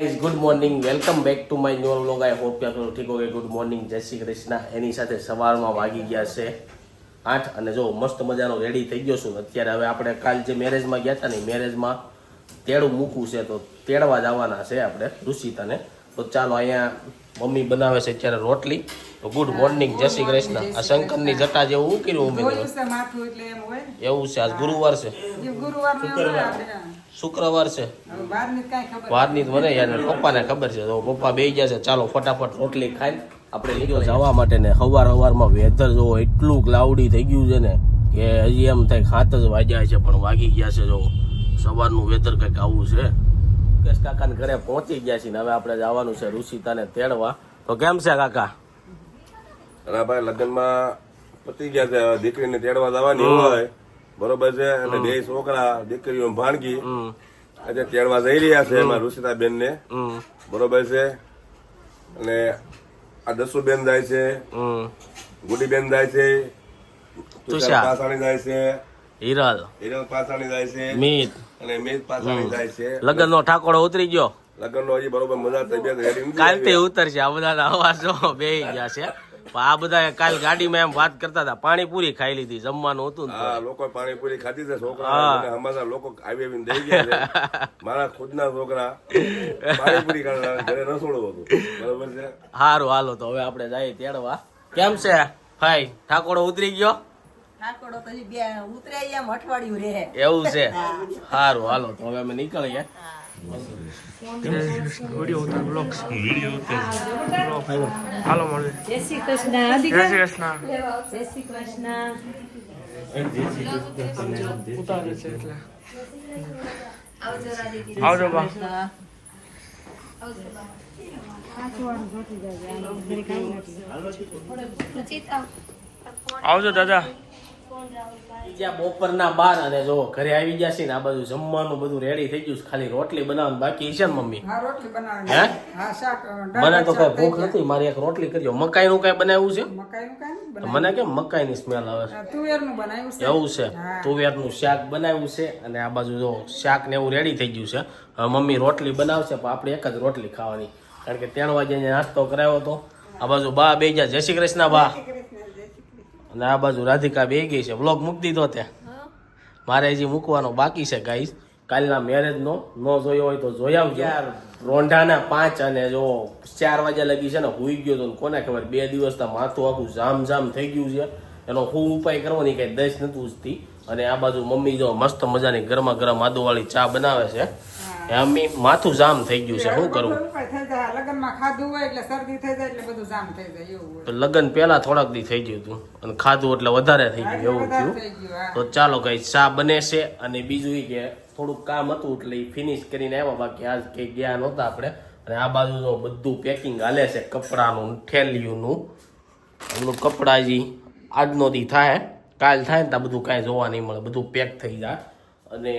Good morning, welcome back to my new vlog. I hope કે ઠીક હો. Good morning, જય શ્રી કૃષ્ણ. એની સાથે સવારમાં વાગી ગયા છે 8 અને જો મસ્ત મજાનો રેડી થઈ ગયો છું અત્યારે. હવે આપણે કાલ જે મેરેજમાં ગયા હતા ને, મેરેજમાં તેડું મૂકવું છે તો તેડવા જવાના છે આપણે ઋષિતાને. તો ચાલો, અહીંયા મમ્મી બનાવે છે અત્યારે રોટલી. તો ગુડ મોર્નિંગ, જય શ્રી કૃષ્ણ. આ શંકરની જટા જેવું શું કર્યું ઉમેર્યું? એવું છે, આજ ગુરુવાર છે, શુક્રવાર છે, વારની મને યાર પપ્પાને ખબર છે. તો પપ્પા બેસી ગયા છે. ચાલો ફટાફટ રોટલી ખાઈને આપણે નીકળો જવા માટે. ને સવારમાં વેધર જોવો એટલું ક્લાઉડી થઈ ગયું છે ને કે હજી એમ થાય 7 જ વાગ્યા છે પણ વાગી ગયા છે. જો સવારનું વેધર કંઈક આવું છે. મુકેશ કાકાને ઘરે પહોંચી ગયા છીએ ને હવે આપણે જવાનું છે ઋષિતાને તેડવા. તો કેમ છે કાકા? અરે ભાઈ, લગ્નમાં પતી ગયા છે, દીકરીને તેડવા જવાની હોય બરોબર છે. અને બે છોકરા, દીકરીઓ ભાણકી આજે તેડવા જઈ રહ્યા છે એમાં ઋષિતા બેન ને બરોબર છે. અને આ દસુ બેન જાય છે, ગુડી બેન જાય છે, તુષાર પાસાણી જાય છે, હિરલ પાસાણી જાય છે, મીત અને મીત પાસાણી જાય છે. લગ્નનો ઠાકોડો ઉતરી ગયો. લગ્નનો હજી બરોબર મજા તબિયત રેડી કાલથી ઉતરશે. આ બધા અવાજો બેહી ગયા છે. આ બધા કાલ ગાડીમાં એમ વાત કરતા હતા, પાણીપુરી ખાઈ લીધી, જમવાનું હતું ને. હા, લોકો પાણીપુરી ખાધી છે. છોકરા અમારા લોકો આવી દઈ ગયા છે. મારા ખુદના છોકરા પાણીપુરી ખાતા, ઘરે રસોડું હતું બરોબર છે. સારું, હાલો તો હવે આપણે જઈએ તેડવા. કેમ છે ભાઈ, ઠાકોડો ઉતરી ગયો? એવું છે, સારું હાલો તો હવે અમે નીકળીએ. જય શ્રી કૃષ્ણ. જય શ્રી કૃષ્ણ. જય શ્રી કૃષ્ણ. આવજો બા. આવજો દાદા. જ્યાં બપોરના 12 અને જો ઘરે આવી ગયા છે ને આ બાજુ જમવાનું બધું રેડી થઈ ગયું છે. ખાલી રોટલી બનાવવાનું બાકી છે ને મમ્મી? હે મને તો કઈ ભૂખ નથી, મારી એક રોટલી કરજો. મકાઈ નું કઈ બનાવ્યું છે? મને કેમ મકાઈ ની સ્મેલ આવે છે? એવું છે, તુવેર નું શાક બનાવ્યું છે. અને આ બાજુ જો શાક ને એવું રેડી થઈ ગયું છે. હવે મમ્મી રોટલી બનાવશે પણ આપણે એક જ રોટલી ખાવાની, કારણ કે 3 વાગે નાસ્તો કરાવ્યો હતો. આ બાજુ બા બે ગયા. જય શ્રી કૃષ્ણ બા. અને આ બાજુ રાધિકા બે ગઈ છે. વ્લોગ મૂકી દીધો ત્યાં, મારે હજી મૂકવાનો બાકી છે ગાઈસ. કાલના મેરેજ નો જોયો હોય તો જોઈ આવજો. રોંઢાના 5 અને જો 4 વાગ્યા લગી છે ને હુઈ ગયો તો કોને ખબર 2 દિવસના માથું આખું જામ થઈ ગયું છે. એનો શું ઉપાય કરવાની કઈ દસ નથી ઉજતી. અને આ બાજુ મમ્મી જો મસ્ત મજાની ગરમા ગરમ આદુવાળી ચા બનાવે છે. મમ્મી માથું જામ થઈ ગયું છે, શું કરવું? લગ્ન પેલા થોડાક દી થઈ ગયું હતું અને ખાધું એટલે વધારે થઈ ગયું એવું થયું. તો ચાલો કઈ ચા બને છે. અને બીજું એ કે થોડુંક કામ હતું એટલે ફિનિશ કરીને આવ્યા, બાકી આજ કઈ ગયા નહોતા આપણે. અને આ બાજુ બધું પેકિંગ હાલે છે, કપડાનું, થેલીઓનું. એમનું કપડા હજી આજનો દી થાય, કાલ થાય ને ત્યાં બધું કાંઈ જોવા નહીં મળે, બધું પેક થઈ જાય. અને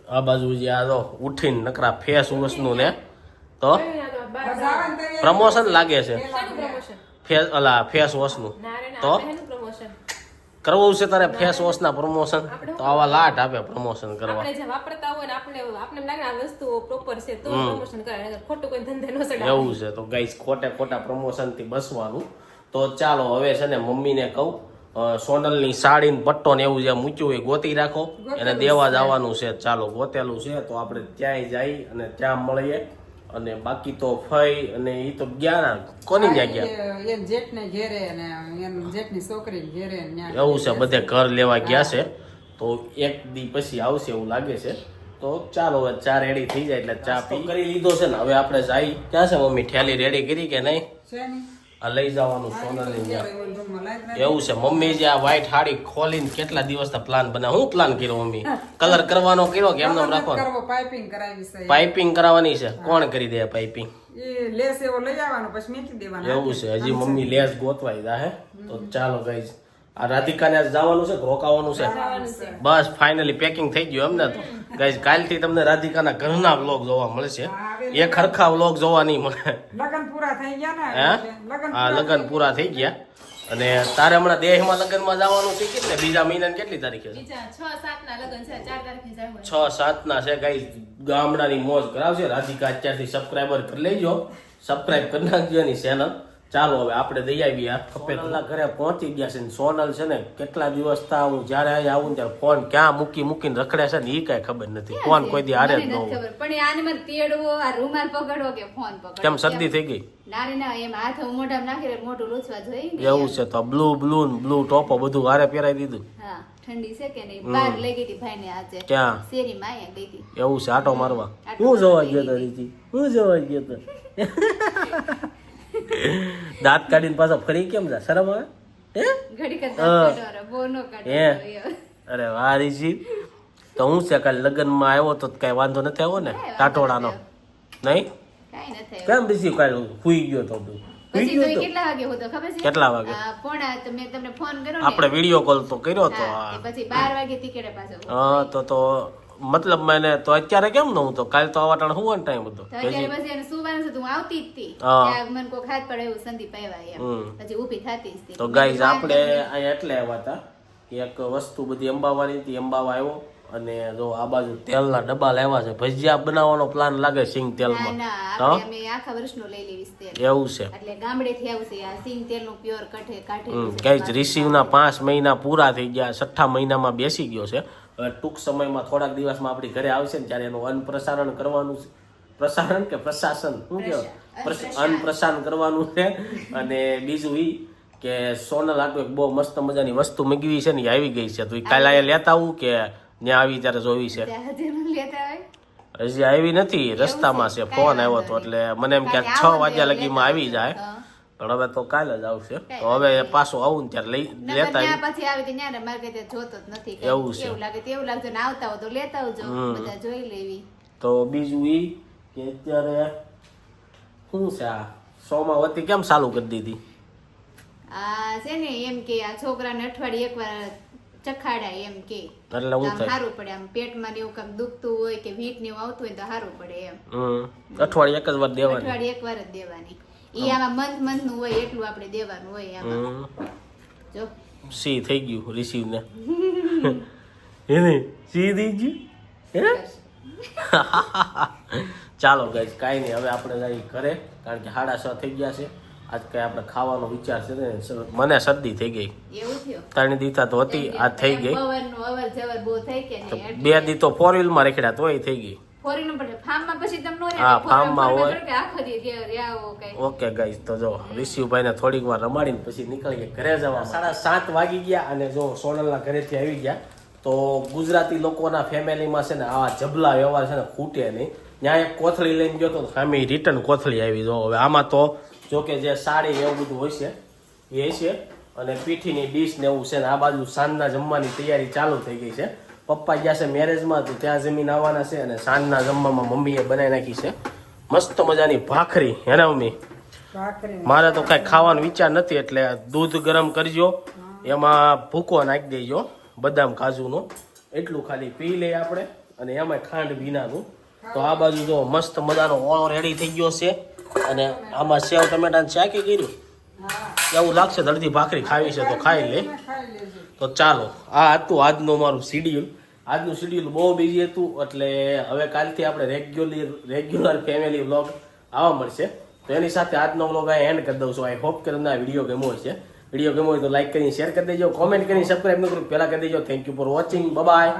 આ બાજુ જે આ તો ઉઠીને નકરા ફેસ વોશનું ને તો પ્રમોશન લાગે છે. ફેસ વોશનું તો કરવું છે તારે? ફેસ વોશ ના પ્રમોશન તો આવા લાટ આપે પ્રમોશન કરવા. એવું છે તો ગાઈસ, ખોટા પ્રમોશન થી બસવાનું. તો ચાલો હવે છે ને મમ્મીને કહું, સોનલની સાડી પટ્ટો ને એવું જે મૂક્યું હોય ગોતી રાખો, એને દેવા જવાનું છે. ચાલો ગોતેલું છે તો આપણે ત્યાંય જઈ અને ત્યાં મળીએ. અને બાકી તો ફઈ અને એ તો ગયા ના, કોની ત્યાં ગયા? એવું છે, બધે ઘર લેવા ગયા છે. તો એક દી પછી આવશે એવું લાગે છે. તો ચાલો હવે ચા રેડી થઈ જાય એટલે ચા પી કરી લીધો છે ને હવે આપણે જઈ. ક્યાં છે મમ્મી, ઠેલી રેડી કરી કે નહીં? આ લઈ જવાનું સોનલની ત્યાં. એવું છે, મમ્મી જે આ વ્હાઈટ હાડી ખોલીને કેટલા દિવસના પ્લાન બનાવ. શું પ્લાન કર્યો મમ્મી? કલર કરવાનો કર્યો કે એમને રાખવાનો? પાઇપિંગ કરાવવાની છે. કોણ કરી દે પાઇપિંગ? એવું છે, હજી મમ્મી લેસ ગોતવાઈ દા. હે તો ચાલો ગાઈઝ, આ રાધિકાને આજ જવાનું છે, રોકાવાનું છે. બસ ફાઇનલી પેકિંગ થઈ ગયું એમને. તો ગાઈઝ કાલથી તમને રાધિકાના ઘરના વ્લોગ જોવા મળશે, એક હરખા વ્લોગ જોવા નહીં મળે. લગન પૂરા થઈ ગયા ને. હા, લગન પૂરા થઈ ગયા અને તારે હમણાં દેહમાં લગ્નમાં જવાનું છે કેટલે બીજા મહિનાની કેટલી તારીખે છે? બીજા 6-7 ના લગ્ન છે, 4 તારીખે જવાનું. 6-7 ના છે ગાઈસ. ગામડાની મોજ કરાવશે. રાધિકા અત્યારથી સબસ્ક્રાઈબર કરી લેજો, સબસ્ક્રાઈબ કરી નાખજો એની ચેનલ. ચાલો હવે આપણે દઈ આવી આ સોનલના ઘરે પહોંચી ગયા છે. સોનલ છે ને કેટલા દિવસ થા હું જ્યારે અહીંયા આવું ત્યારે ફોન ક્યાં મૂકીને રખડે છે ને એ કઈ ખબર નથી. ફોન કોઈ દી હારે જ ન હોય. પણ આને મને તેડવો, આ રૂમાલ પકડવો કે ફોન પકડવો. કેમ શરદી થઈ ગઈ? ના એમ હાથ મોઢામાં નાખી મોઢું લૂછવા જોઈએ ને. એવું છે તો બ્લુ ટોપો બધું હારે પહેરાવી દીધું. હા ઠંડી છે કે નહીં. બહાર લઈ ગઈ હતી ભાઈને આજે. ક્યાં? શેરીમાં અહીંયા ગઈ હતી. એવું છે આટો મારવા. હું જોવા ગયો તો રીતિ, હું જોવા ગયો તો. દાંત કાઢીને પાછા ફરી કેમ જા? શરમ આવે? હે? ઘડી કરતા બોનો હે? અરે વાહ રીજી. તો હું છે કાલે લગ્નમાં આવ્યો તો કઈ વાંધો નથી આવ્યો ને ટાટોળાનો? નહીં કાઈ નથી. કેમ બીજી કાલે હુઈ ગયો તો તું? હુઈ પછી તો ગયો તો? કેટલા વાગે હોતો ખબર છે? કેટલા વાગે? પોણા તો મેં તમને ફોન કર્યો આપણે ને. વિડીયો કોલ તો કર્યો તો. હા, તે પછી 12 વાગે ટિકિટે પાછો. હા તો મતલબ મને તો અત્યારે કેમ ન હું તો કાલે તો આવા ટાણે હુવાનો ટાઈમ હતો. તો અત્યારે પછી એને સુવાનું છે તો હું આવતી જ હતી. હા. ત્યાં મને કોઈ હાથ પડે એવું સંદીપ આવ્યા એમ. પછી ઊભી થતી જ હતી. તો ગાઈઝ આપણે અહીંયા એટલે આવ્યા હતા કે એક વસ્તુ બધી અંબાવાની હતી. અંબાવા આવ્યો અને જો આ બાજુ તેલના ડબ્બા લાવ્યા છે. ભજીયા બનાવવાનો પ્લાન લાગે સિંગ ના તેલમાં. ના હા આપણે અમે આખા વર્ષનું લઈ લેવીશ તેલ. એવું છે. એટલે ગામડેથી આવશે આ સિંગ તેલનું પ્યોર કાઢેલું છે. ગાઈઝ રિસીવના 5 મહિના પૂરા થઈ ગયા. 6ઠ્ઠા મહિનામાં બેસી ગયો છે. હવે ટૂંક સમયમાં થોડાક દિવસમાં આપણી ઘરે આવશે ને ત્યારે એનું અન્નપ્રસારણ કરવાનું છે. પ્રસારણ કે પ્રશાસન શું કહેવાય? અન્નપ્રસારણ કરવાનું છે. અને બીજું ઈ કે સોનલ આટલું એક બહુ મસ્ત મજાની વસ્તુ મગવી છે ને એ આવી ગઈ છે. તો એ કાલે અહીંયા લેતા આવું કે ત્યાં આવી ત્યારે જોવી છે? ત્યાં હજી ન લેતા હોય. હજી આવી નથી, રસ્તામાં છે. ફોન આવ્યો હતો એટલે મને એમ કે 6 વાગ્યા લગીમાં આવી જાય. પણ હવે તો કાલે જ આવશે. તો હવે પાછું આવું ને ત્યારે નકર લેતા ત્યાં પછી આવી તો ન્યા મારે કઈ જોતો જ નથી. કઈ એવું છે. એવું લાગે તેવું લાગતું ને આવતા હો તો લેતા આવજો. બધા જોઈ લેવી. તો બીજું ઈ કે અત્યારે શું છે આ સોમાવતી કેમ ચાલુ કરી દીધી? આ છે ને એમ કે આ છોકરાને અઠવાડિયે એકવાર ચખાડાય એમ કે એટલે હું આમ થાય? સારું પડે. આમ પેટમાં ને એવું કાંઈક દુખતું હોય કે વીટ ને એવું આવતું હોય તો સારું પડે એમ. અઠવાડિયે એક જ વાર દેવાની. અઠવાડિયે એકવાર જ દેવાની. ઈ આમાં મંથ નું હોય એટલું આપણે દેવાનું હોય આમાં. જો સી થઈ ગયું રિસીવ ને. એને સી થઈ ગયું હે? ચાલો ગાઈસ કાંઈ નહીં, હવે આપણે જઈએ ઘરે કારણ કે 6:30 થઈ ગયા છે. આજ કઈ આપણે ખાવાનો વિચાર છે ને મને શરદી થઈ ગઈ. એવું થયું. 3 દીધા તો હતી, આજ થઈ ગઈ. પવનનું અવર જવર બહુ થઈ કે તો નહીં. 2 દી તો 4 વ્હીલમાં રેખડ્યા તોય થઈ ગઈ. ફોરીનું પડે ફાર્મમાં પછી તમને ન હા, ફાર્મમાં હોય. કે આખો દી રહ્યા કઈ. ઓકે ગાઈસ તો જો રિશિવભાઈને થોડીક વાર રમાડીને પછી નીકળી ગયા ઘરે જવા. 7:30 વાગી ગયા અને જો સોનલના ઘરેથી આવી ગયા. તો ગુજરાતી લોકોના ફેમિલીમાં છે ને આવા જબલા વ્યવહાર છે ને ખૂટે નહીં. ત્યાં એક કોથળી લઈને ગયો તો સામે રિટર્ન કોથળી આવી. જો હવે આમાં તો જો કે જે સાડી એવું બધું હોય છે એ છે અને પીઠીની ડીશ ને એવું છે ને આ બાજુ સાંજના જમવાની તૈયારી ચાલુ થઈ ગઈ છે. પપ્પા ગયા છે મેરેજમાં તો ત્યાં જમીન આવવાના છે અને સાંજના જમવામાં મમ્મીએ બનાવી નાખી છે મસ્ત મજાની ભાખરી. હે ને મમ્મી? મારે તો કઈ ખાવાનો વિચાર નથી એટલે દૂધ ગરમ કરજો, એમાં ભૂકો નાખી દેજો બદામ કાજુનો, એટલું ખાલી પી લઈએ આપણે અને એમાં ખાંડ વિનાનું. તો આ બાજુ જો મસ્ત મજાનો ઓળો રેડી થઈ ગયો છે અને આમાં સેવ ટમેટાનું શાકી કર્યું. એવું લાગશે અડધી ભાખરી ખાવી છે તો ખાઈ લે. તો ચાલો આ હતું આજનું મારું શિડ્યુલ. આજનું શિડ્યુલ બહુ બીજી હતું એટલે હવે કાલથી આપણે રેગ્યુલર ફેમિલી વ્લોગ આવવા મળશે. તો એની સાથે આજનો વ્લોગ આ એન્ડ કરી દઉં છું. આઈ હોપ કે તમને આ વિડીયો ગમ્યો હશે. વિડીયો ગમ્યો હોય તો લાઈક કરીને શેર કરી દેજો, કોમેન્ટ કરીને સબસ્ક્રાઈબ ન કર્યું પહેલાં કરી દેજો. Thank you for watching. By.